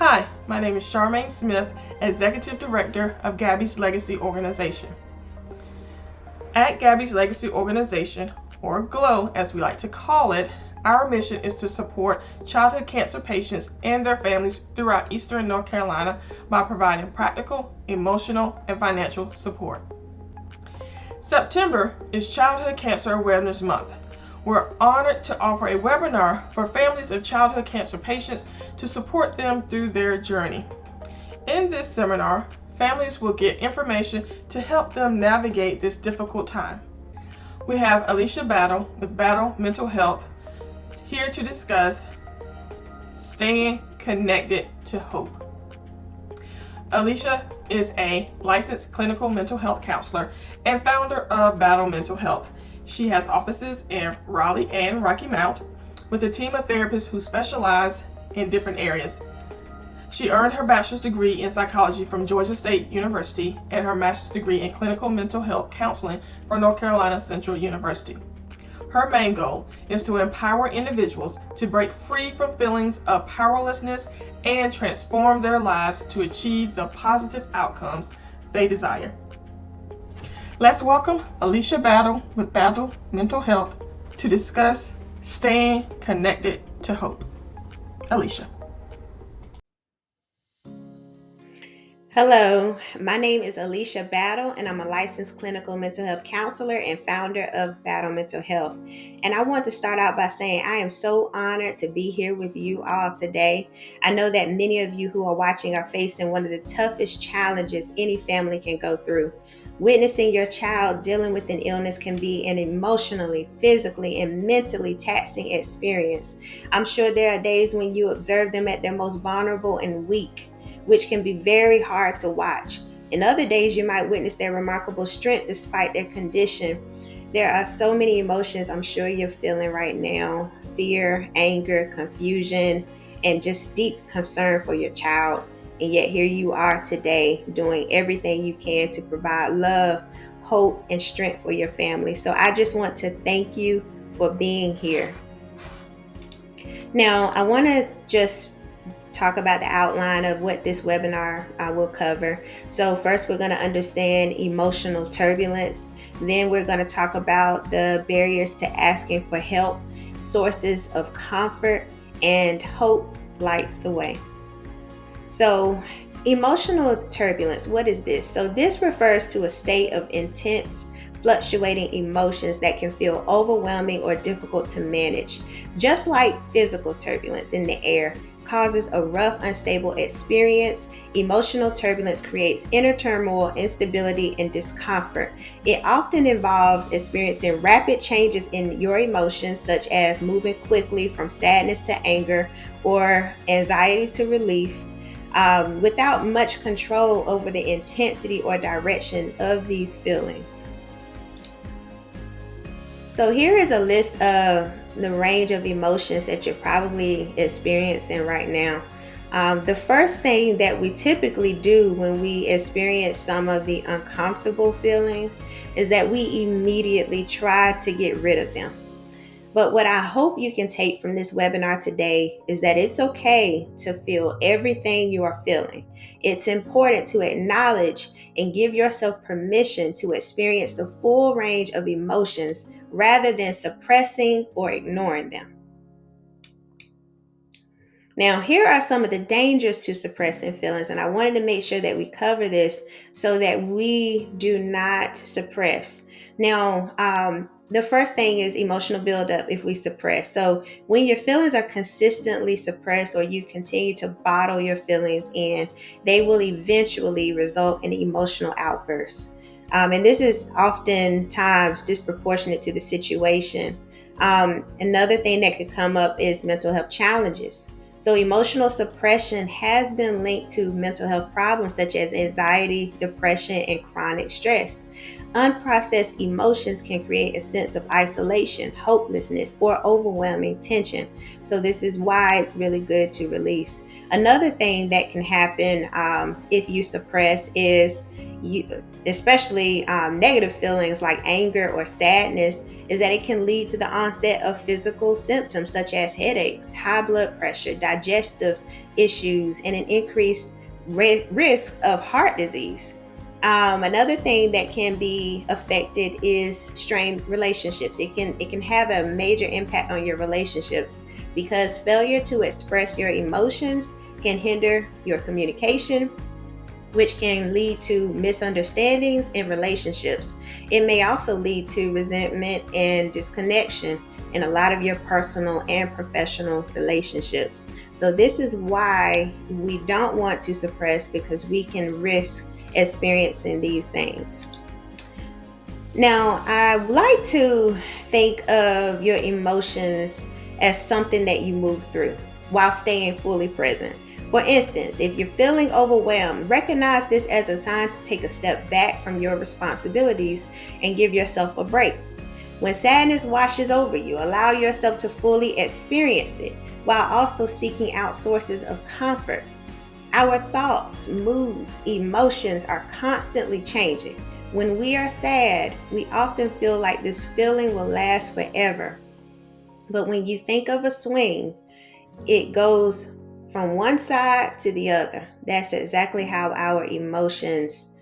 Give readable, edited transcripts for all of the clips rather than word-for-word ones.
Hi, my name is Charmaine Smith, Executive Director of Gabby's Legacy Organization. At Gabby's Legacy Organization, or GLOW as we like to call it, our mission is to support childhood cancer patients and their families throughout Eastern North Carolina by providing practical, emotional, and financial support. September is Childhood Cancer Awareness Month. We're honored to offer a webinar for families of childhood cancer patients to support them through their journey. In this seminar, families will get information to help them navigate this difficult time. We have Alicia Battle with Battle Mental Health here to discuss staying connected to hope. Alicia is a licensed clinical mental health counselor and founder of Battle Mental Health. She has offices in Raleigh and Rocky Mount with a team of therapists who specialize in different areas. She earned her bachelor's degree in psychology from Georgia State University and her master's degree in clinical mental health counseling from North Carolina Central University. Her main goal is to empower individuals to break free from feelings of powerlessness and transform their lives to achieve the positive outcomes they desire. Let's welcome Alicia Battle with Battle Mental Health to discuss staying connected to hope. Alicia. Hello, my name is Alicia Battle, and I'm a licensed clinical mental health counselor and founder of Battle Mental Health. And I want to start out by saying I am so honored to be here with you all today. I know that many of you who are watching are facing one of the toughest challenges any family can go through. Witnessing your child dealing with an illness can be an emotionally, physically, and mentally taxing experience. I'm sure there are days when you observe them at their most vulnerable and weak, which can be very hard to watch. In other days, you might witness their remarkable strength despite their condition. There are so many emotions I'm sure you're feeling right now: fear, anger, confusion, and just deep concern for your child. And yet here you are today doing everything you can to provide love, hope, and strength for your family. So I just want to thank you for being here. Now, I want to just talk about the outline of what this webinar will cover. So first, we're going to understand emotional turbulence. Then we're going to talk about the barriers to asking for help, sources of comfort, and hope lights the way. So emotional turbulence, what is this? So this refers to a state of intense, fluctuating emotions that can feel overwhelming or difficult to manage. Just like physical turbulence in the air causes a rough, unstable experience, emotional turbulence creates inner turmoil, instability, and discomfort. It often involves experiencing rapid changes in your emotions, such as moving quickly from sadness to anger or anxiety to relief, without much control over the intensity or direction of these feelings. So here is a list of the range of emotions that you're probably experiencing right now. The first thing that we typically do when we experience some of the uncomfortable feelings is that we immediately try to get rid of them. But what I hope you can take from this webinar today is that it's okay to feel everything you are feeling. It's important to acknowledge and give yourself permission to experience the full range of emotions rather than suppressing or ignoring them. Now, here are some of the dangers to suppressing feelings, and I wanted to make sure that we cover this so that we do not suppress. Now, the first thing is emotional buildup if we suppress. So when your feelings are consistently suppressed or you continue to bottle your feelings in, they will eventually result in emotional outbursts. And this is oftentimes disproportionate to the situation. Another thing that could come up is mental health challenges. So emotional suppression has been linked to mental health problems such as anxiety, depression, and chronic stress. Unprocessed emotions can create a sense of isolation, hopelessness, or overwhelming tension. So this is why it's really good to release. Another thing that can happen if you suppress is especially negative feelings like anger or sadness, is that it can lead to the onset of physical symptoms such as headaches, high blood pressure, digestive issues, and an increased risk of heart disease. Another thing that can be affected is strained relationships. It can have a major impact on your relationships because failure to express your emotions can hinder your communication, which can lead to misunderstandings in relationships. It may also lead to resentment and disconnection in a lot of your personal and professional relationships. So this is why we don't want to suppress, because we can risk experiencing these things. Now, I like to think of your emotions as something that you move through while staying fully present. For instance, if you're feeling overwhelmed, recognize this as a time to take a step back from your responsibilities and give yourself a break. When sadness washes over you, allow yourself to fully experience it while also seeking out sources of comfort. Our thoughts, moods, emotions are constantly changing. When we are sad, we often feel like this feeling will last forever. But when you think of a swing, it goes from one side to the other. That's exactly how our emotions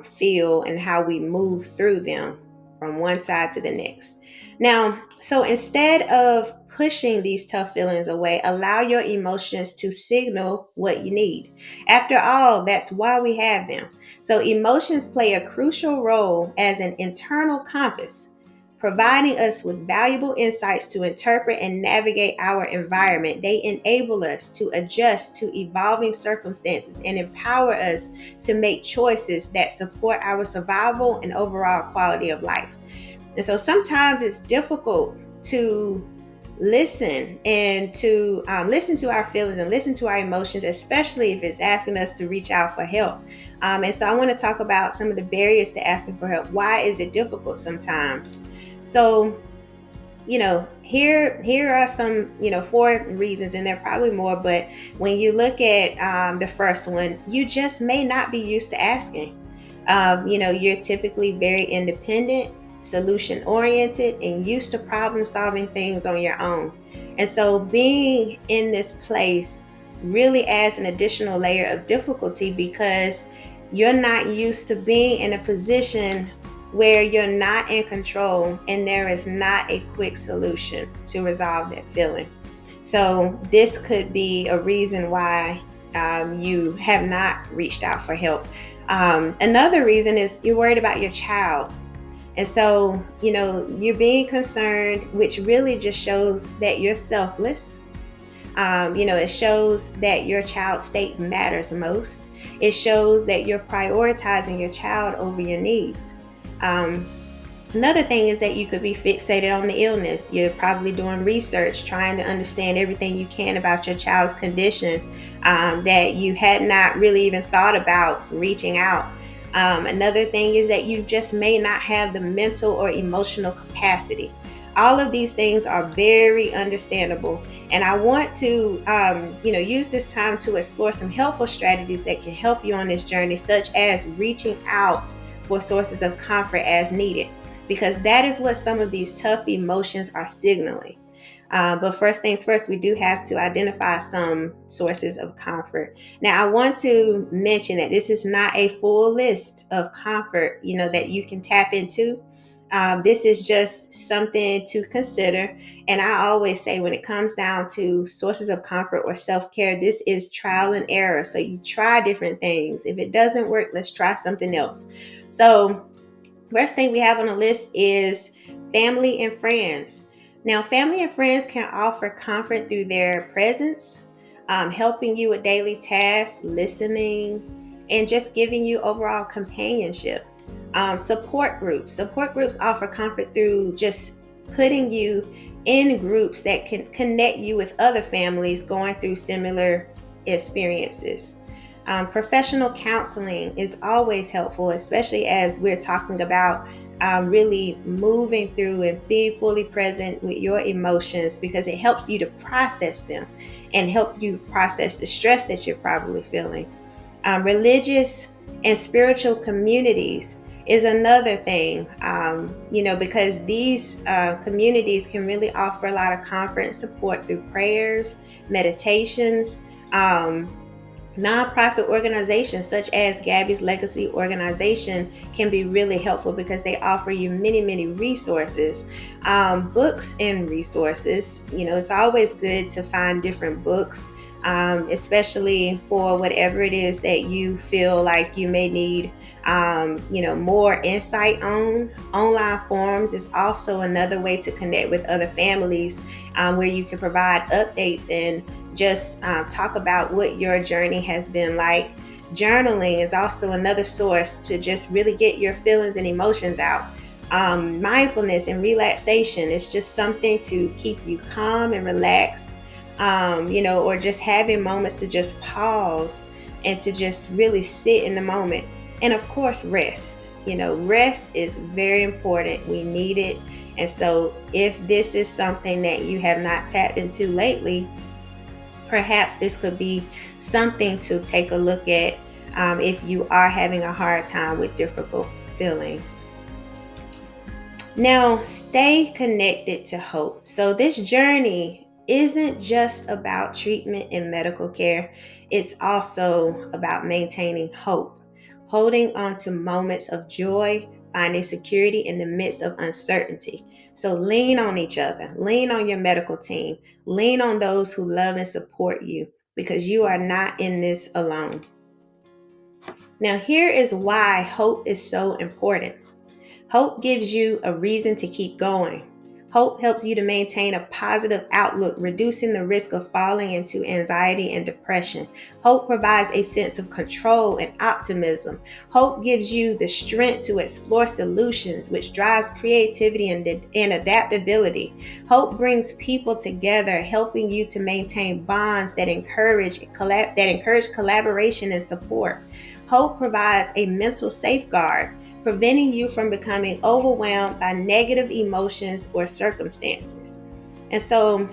feel and how we move through them from one side to the next. Now, so instead of pushing these tough feelings away, allow your emotions to signal what you need. After all, that's why we have them. So, emotions play a crucial role as an internal compass, providing us with valuable insights to interpret and navigate our environment. They enable us to adjust to evolving circumstances and empower us to make choices that support our survival and overall quality of life. And so sometimes it's difficult to listen and to listen to our feelings and listen to our emotions, especially if it's asking us to reach out for help. And so I want to talk about some of the barriers to asking for help. Why is it difficult sometimes? So, here are some, 4 reasons, and there are probably more, but when you look at the first one, you just may not be used to asking. You're typically very independent, solution oriented, and used to problem solving things on your own. And so being in this place really adds an additional layer of difficulty because you're not used to being in a position where you're not in control and there is not a quick solution to resolve that feeling. So this could be a reason why you have not reached out for help. Another reason is you're worried about your child. And so, you're being concerned, which really just shows that you're selfless. It shows that your child's state matters most. It shows that you're prioritizing your child over your needs. Another thing is that you could be fixated on the illness. You're probably doing research, trying to understand everything you can about your child's condition that you had not really even thought about reaching out. Another thing is that you just may not have the mental or emotional capacity. All of these things are very understandable. And I want to, use this time to explore some helpful strategies that can help you on this journey, such as reaching out for sources of comfort as needed, because that is what some of these tough emotions are signaling. But first things first, we do have to identify some sources of comfort. Now, I want to mention that this is not a full list of comfort, that you can tap into. This is just something to consider. And I always say when it comes down to sources of comfort or self-care, this is trial and error. So you try different things. If it doesn't work, let's try something else. So first thing we have on the list is family and friends. Now, family and friends can offer comfort through their presence, helping you with daily tasks, listening, and just giving you overall companionship. Support groups offer comfort through just putting you in groups that can connect you with other families going through similar experiences. Professional counseling is always helpful, especially as we're talking about really moving through and being fully present with your emotions, because it helps you to process them and help you process the stress that you're probably feeling. Religious And spiritual communities is another thing, because these communities can really offer a lot of comfort and support through prayers, meditations. Nonprofit organizations such as Gabby's Legacy organization can be really helpful because they offer you many, many resources, books and resources. It's always good to find different books, especially for whatever it is that you feel like you may need, more insight on. Online forums is also another way to connect with other families, where you can provide updates and just talk about what your journey has been like. Journaling is also another source to just really get your feelings and emotions out. Mindfulness and relaxation is just something to keep you calm and relaxed, or just having moments to just pause and to just really sit in the moment. And of course, rest. Rest is very important. We need it. And so if this is something that you have not tapped into lately, perhaps this could be something to take a look at if you are having a hard time with difficult feelings. Now, stay connected to hope. So this journey isn't just about treatment and medical care. It's also about maintaining hope, holding on to moments of joy, finding security in the midst of uncertainty. So lean on each other, lean on your medical team, lean on those who love and support you, because you are not in this alone. Now, here is why hope is so important. Hope gives you a reason to keep going. Hope helps you to maintain a positive outlook, reducing the risk of falling into anxiety and depression. Hope provides a sense of control and optimism. Hope gives you the strength to explore solutions, which drives creativity and adaptability. Hope brings people together, helping you to maintain bonds that encourage collaboration and support. Hope provides a mental safeguard, preventing you from becoming overwhelmed by negative emotions or circumstances. And so,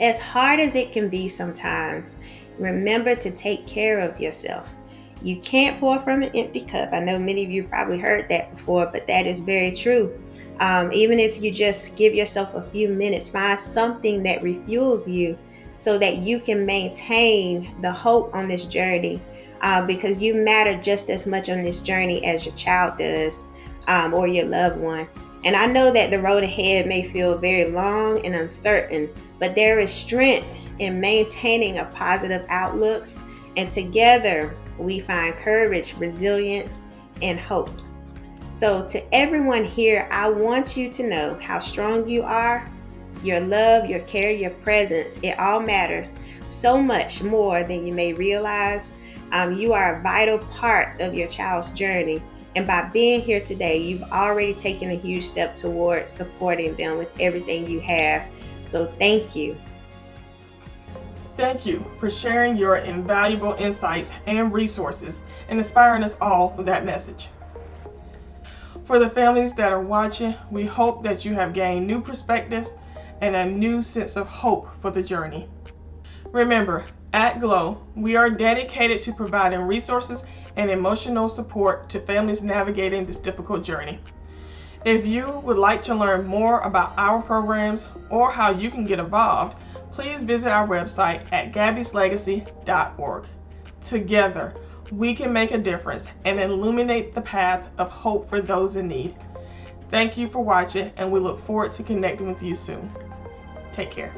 as hard as it can be sometimes, remember to take care of yourself. You can't pour from an empty cup. I know many of you probably heard that before, but that is very true. Even if you just give yourself a few minutes, find something that refuels you so that you can maintain the hope on this journey. Because you matter just as much on this journey as your child does, or your loved one. And I know that the road ahead may feel very long and uncertain, but there is strength in maintaining a positive outlook. And together we find courage, resilience, and hope. So to everyone here, I want you to know how strong you are. Your love, your care, your presence, it all matters so much more than you may realize. You are a vital part of your child's journey. And by being here today, you've already taken a huge step towards supporting them with everything you have. So thank you. Thank you for sharing your invaluable insights and resources and inspiring us all with that message. For the families that are watching, we hope that you have gained new perspectives and a new sense of hope for the journey. Remember, at Glow, we are dedicated to providing resources and emotional support to families navigating this difficult journey. If you would like to learn more about our programs or how you can get involved, please visit our website at gabbyslegacy.org. Together, we can make a difference and illuminate the path of hope for those in need. Thank you for watching, and we look forward to connecting with you soon. Take care.